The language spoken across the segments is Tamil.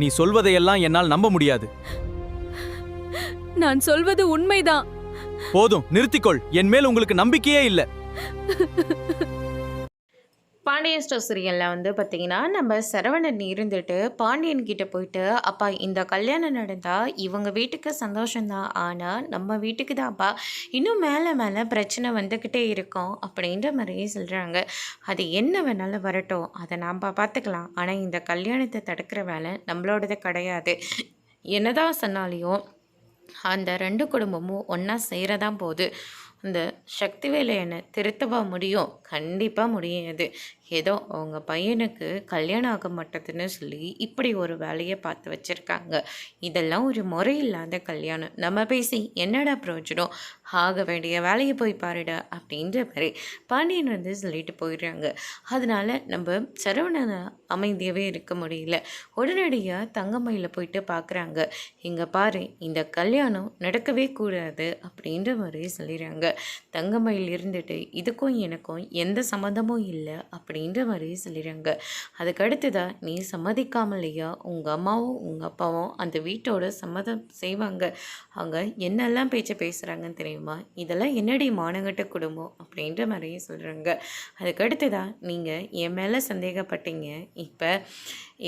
நீ சொல்வதையெல்லாம் என்னால் நம்ப முடியாது. நான் சொல்வது உண்மைதான். போதும், நிறுத்திக்கொள். என் மேல் உங்களுக்கு நம்பிக்கையே இல்ல. பாண்டியன் ஸ்டோர் சீரியலில் பார்த்தீங்கன்னா நம்ம சரவணன் இருந்துட்டு பாண்டியன் கிட்ட போயிட்டு, அப்பா இந்த கல்யாணம் நடந்தால் இவங்க வீட்டுக்கு சந்தோஷம்தான், ஆனால் நம்ம வீட்டுக்கு தான்ப்பா இன்னும் மேலே மேலே பிரச்சனை வந்துக்கிட்டே இருக்கும் அப்படின்ற மாதிரியே சொல்கிறாங்க. அது என்ன வேணாலும் வரட்டும், அதை நாம் பார்த்துக்கலாம், ஆனால் இந்த கல்யாணத்தை தடுக்கிற வேலை நம்மளோடது கிடையாது. என்னதான் சொன்னாலையும் அந்த 2 குடும்பமும் ஒன்றா சேரதான் போகுது. அந்த சக்திவேலை என்னை திருத்தவா முடியும்? கண்டிப்பாக முடியாது. ஏதோ அவங்க பையனுக்கு கல்யாணம் ஆக மாட்டேதுன்னு சொல்லி இப்படி ஒரு வேலையை பார்த்து வச்சுருக்காங்க. இதெல்லாம் ஒரு முறை இல்லாத கல்யாணம். நம்ம பேசி என்னடா பிரயோஜனம்? ஆக வேண்டிய வேலையை போய் பாருடா அப்படின்ற மாதிரி பாண்டியன் சொல்லிட்டு போயிடுறாங்க. அதனால் நம்ம சரவணனை அமைதியாகவே இருக்க முடியல. உடனடியாக தங்கமயில போயிட்டு பார்க்குறாங்க. இங்கே பாரு, இந்த கல்யாணம் நடக்கவே கூடாது அப்படின்ற மாதிரி சொல்லிடுறாங்க. தங்கமயில் இருந்துட்டு இதுக்கும் எனக்கும் எந்த சம்மந்தமும் இல்லை அப்படின்ற மாதிரி சொல்லிடுறாங்க. அதுக்கடுத்துதான், நீ சம்மதிக்காமலையா உங்கள் அம்மாவும் உங்கள் அப்பாவும் அந்த வீட்டோட சம்மதம் செய்வாங்க? அவங்க என்னெல்லாம் பேச்சு பேசுகிறாங்கன்னு தெரியுமா? இதெல்லாம் என்னடி மானங்கட்ட குடும்பம் அப்படின்ற மாதிரியே சொல்கிறாங்க. அதுக்கடுத்துதான், நீங்கள் என் மேலே சந்தேகப்பட்டீங்க, இப்போ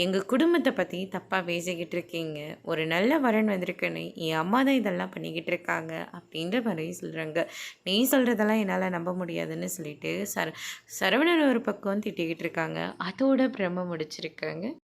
எங்கள் குடும்பத்தை பற்றி தப்பாக பேசிக்கிட்டு இருக்கீங்க, ஒரு நல்ல வரன் வந்திருக்குன்னு என் அம்மா தான் இதெல்லாம் பண்ணிக்கிட்டு இருக்காங்க அப்படின்ற மாதிரி சொல்கிறாங்க. நீ சொல்கிறதெல்லாம் என்னால் நம்ப முடியாதுன்னு சொல்லிட்டு சரவணன் ஒரு பக்கம் திட்டிக்கிட்டு இருக்காங்க. அதோட பிரம்ம முடிச்சிருக்காங்க.